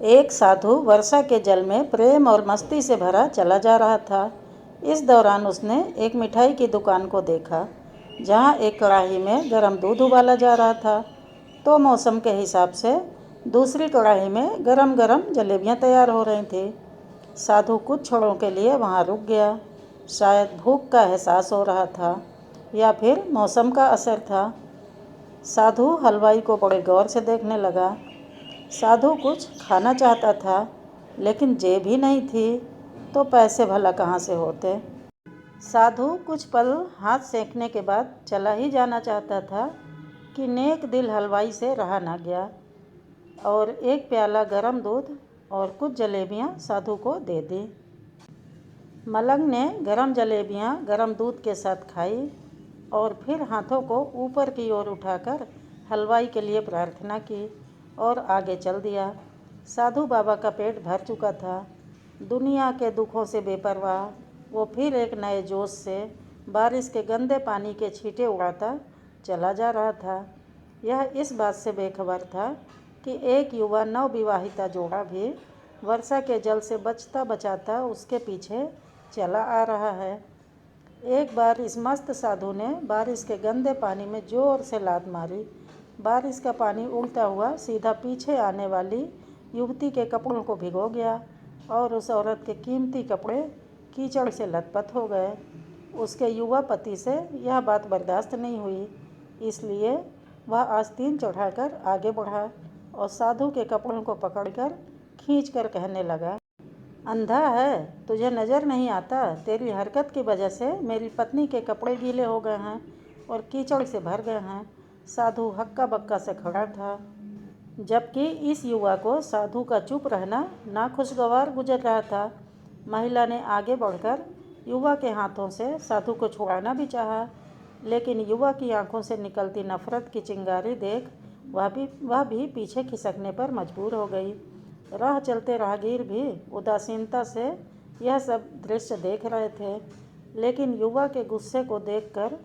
एक साधु वर्षा के जल में प्रेम और मस्ती से भरा चला जा रहा था। इस दौरान उसने एक मिठाई की दुकान को देखा, जहाँ एक कढ़ाई में गर्म दूध उबाला जा रहा था, तो मौसम के हिसाब से दूसरी कढ़ाई में गरम गरम जलेबियाँ तैयार हो रही थी। साधु कुछ क्षणों के लिए वहाँ रुक गया। शायद भूख का एहसास हो रहा था या फिर मौसम का असर था। साधु हलवाई को बड़े गौर से देखने लगा। साधु कुछ खाना चाहता था, लेकिन जेब ही नहीं थी, तो पैसे भला कहाँ से होते। साधु कुछ पल हाथ सेंकने के बाद चला ही जाना चाहता था कि नेक दिल हलवाई से रहा ना गया और एक प्याला गरम दूध और कुछ जलेबियाँ साधु को दे दी। मलंग ने गरम जलेबियाँ गरम दूध के साथ खाई और फिर हाथों को ऊपर की ओर उठाकर हलवाई के लिए प्रार्थना की और आगे चल दिया। साधु बाबा का पेट भर चुका था। दुनिया के दुखों से बेपरवाह वो फिर एक नए जोश से बारिश के गंदे पानी के छींटे उड़ाता चला जा रहा था। यह इस बात से बेखबर था कि एक युवा नवविवाहिता जोड़ा भी वर्षा के जल से बचता बचाता उसके पीछे चला आ रहा है। एक बार इस मस्त साधु ने बारिश के गंदे पानी में जोर से लात मारी। बारिश का पानी उड़ता हुआ सीधा पीछे आने वाली युवती के कपड़ों को भिगो गया और उस औरत के कीमती कपड़े कीचड़ से लथपथ हो गए। उसके युवा पति से यह बात बर्दाश्त नहीं हुई, इसलिए वह आस्तीन चढ़ाकर आगे बढ़ा और साधु के कपड़ों को पकड़कर खींचकर कहने लगा, अंधा है, तुझे नज़र नहीं आता? तेरी हरकत की वजह से मेरी पत्नी के कपड़े गीले हो गए हैं और कीचड़ से भर गए हैं। साधु हक्का बक्का से खड़ा था, जबकि इस युवा को साधु का चुप रहना नाखुशगवार गुजर रहा था। महिला ने आगे बढ़कर युवा के हाथों से साधु को छुड़ाना भी चाहा, लेकिन युवा की आंखों से निकलती नफरत की चिंगारी देख वह भी पीछे खिसकने पर मजबूर हो गई। राह चलते राहगीर भी उदासीनता से यह सब दृश्य देख रहे थे, लेकिन युवा के गुस्से को देखकर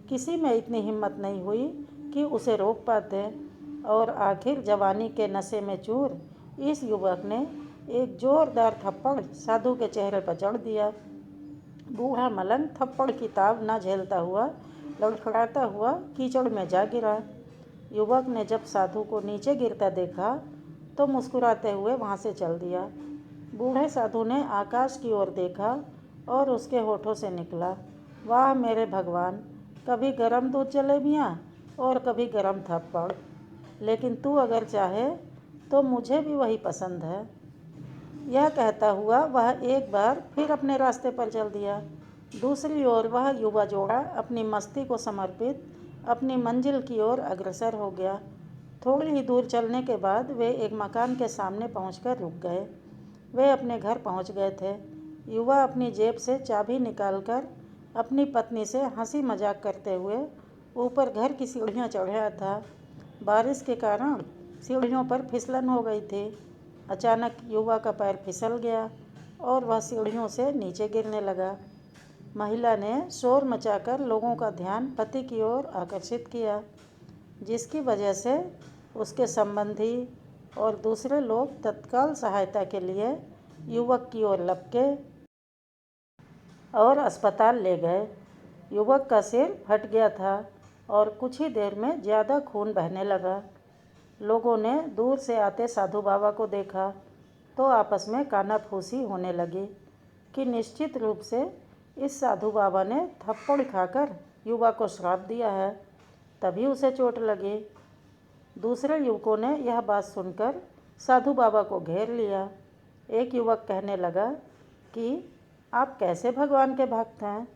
किसी में इतनी हिम्मत नहीं हुई कि उसे रोक पाते। और आखिर जवानी के नशे में चूर इस युवक ने एक जोरदार थप्पड़ साधु के चेहरे पर जड़ दिया। बूढ़ा मलंग थप्पड़ की ताब न झेलता हुआ लड़खड़ाता हुआ कीचड़ में जा गिरा। युवक ने जब साधु को नीचे गिरता देखा तो मुस्कुराते हुए वहाँ से चल दिया। बूढ़े साधु ने आकाश की ओर देखा और उसके होठों से निकला, वाह मेरे भगवान, कभी गरम दूध जलेबियाँ और कभी गरम थप्पड़, लेकिन तू अगर चाहे तो मुझे भी वही पसंद है। यह कहता हुआ वह एक बार फिर अपने रास्ते पर चल दिया। दूसरी ओर वह युवा जोड़ा अपनी मस्ती को समर्पित अपनी मंजिल की ओर अग्रसर हो गया। थोड़ी ही दूर चलने के बाद वे एक मकान के सामने पहुंचकर रुक गए। वे अपने घर पहुंच गए थे। युवा अपनी जेब से चाबी निकालकर अपनी पत्नी से हंसी मजाक करते हुए ऊपर घर की सीढ़ियां चढ़ रहा था। बारिश के कारण सीढ़ियों पर फिसलन हो गई थी। अचानक युवा का पैर फिसल गया और वह सीढ़ियों से नीचे गिरने लगा। महिला ने शोर मचाकर लोगों का ध्यान पति की ओर आकर्षित किया, जिसकी वजह से उसके संबंधी और दूसरे लोग तत्काल सहायता के लिए युवक की ओर लपके और अस्पताल ले गए। युवक का सिर फट गया था और कुछ ही देर में ज़्यादा खून बहने लगा। लोगों ने दूर से आते साधु बाबा को देखा तो आपस में कानाफूसी होने लगी कि निश्चित रूप से इस साधु बाबा ने थप्पड़ खाकर युवा को श्राप दिया है, तभी उसे चोट लगी। दूसरे युवकों ने यह बात सुनकर साधु बाबा को घेर लिया। एक युवक कहने लगा कि आप कैसे भगवान के भक्त हैं,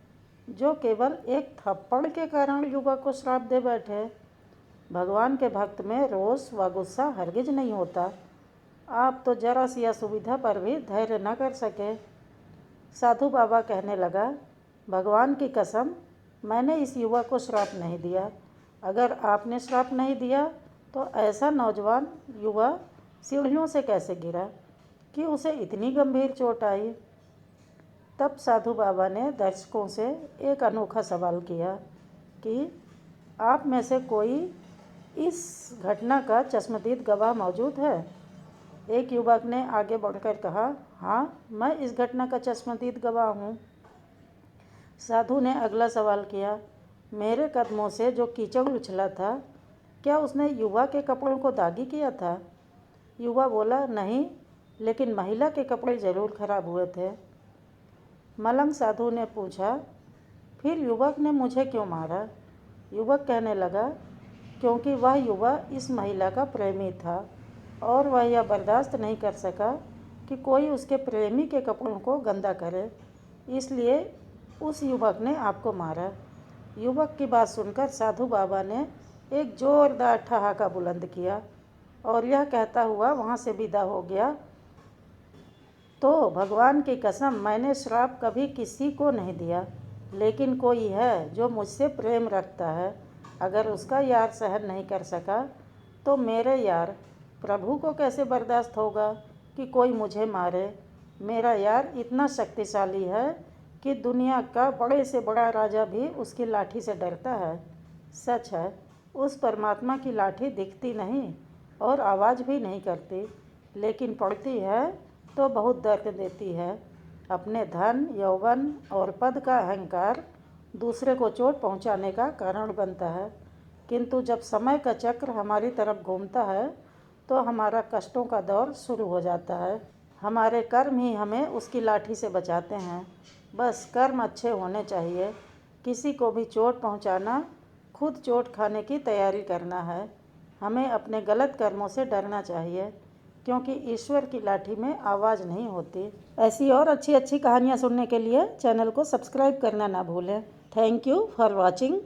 जो केवल एक थप्पड़ के कारण युवा को श्राप दे बैठे। भगवान के भक्त में रोष व गुस्सा हरगिज नहीं होता। आप तो जरा सी असुविधा पर भी धैर्य न कर सके। साधु बाबा कहने लगा, भगवान की कसम, मैंने इस युवा को श्राप नहीं दिया। अगर आपने श्राप नहीं दिया तो ऐसा नौजवान युवा सीढ़ियों से कैसे गिरा कि उसे इतनी गंभीर चोट आई। तब साधु बाबा ने दर्शकों से एक अनोखा सवाल किया कि आप में से कोई इस घटना का चश्मदीद गवाह मौजूद है। एक युवक ने आगे बढ़कर कहा, हाँ, मैं इस घटना का चश्मदीद गवाह हूँ। साधु ने अगला सवाल किया, मेरे कदमों से जो कीचड़ उछला था, क्या उसने युवा के कपड़ों को दागी किया था? युवा बोला, नहीं, लेकिन महिला के कपड़े जरूर खराब हुए थे। मलंग साधु ने पूछा, फिर युवक ने मुझे क्यों मारा? युवक कहने लगा, क्योंकि वह युवा इस महिला का प्रेमी था और वह यह बर्दाश्त नहीं कर सका कि कोई उसके प्रेमी के कपड़ों को गंदा करे, इसलिए उस युवक ने आपको मारा। युवक की बात सुनकर साधु बाबा ने एक जोरदार ठहाका बुलंद किया और यह कहता हुआ वहाँ से विदा हो गया, तो भगवान की कसम, मैंने श्राप कभी किसी को नहीं दिया, लेकिन कोई है जो मुझसे प्रेम रखता है। अगर उसका यार सहन नहीं कर सका तो मेरे यार प्रभु को कैसे बर्दाश्त होगा कि कोई मुझे मारे? मेरा यार इतना शक्तिशाली है कि दुनिया का बड़े से बड़ा राजा भी उसकी लाठी से डरता है। सच है, उस परमात्मा की लाठी दिखती नहीं और आवाज़ भी नहीं करती, लेकिन पड़ती है तो बहुत दर्द देती है। अपने धन, यौवन और पद का अहंकार दूसरे को चोट पहुंचाने का कारण बनता है, किंतु जब समय का चक्र हमारी तरफ घूमता है तो हमारा कष्टों का दौर शुरू हो जाता है। हमारे कर्म ही हमें उसकी लाठी से बचाते हैं। बस कर्म अच्छे होने चाहिए। किसी को भी चोट पहुंचाना, खुद चोट खाने की तैयारी करना है। हमें अपने गलत कर्मों से डरना चाहिए, क्योंकि ईश्वर की लाठी में आवाज़ नहीं होती। ऐसी और अच्छी अच्छी कहानियाँ सुनने के लिए चैनल को सब्सक्राइब करना ना भूलें। Thank you for watching.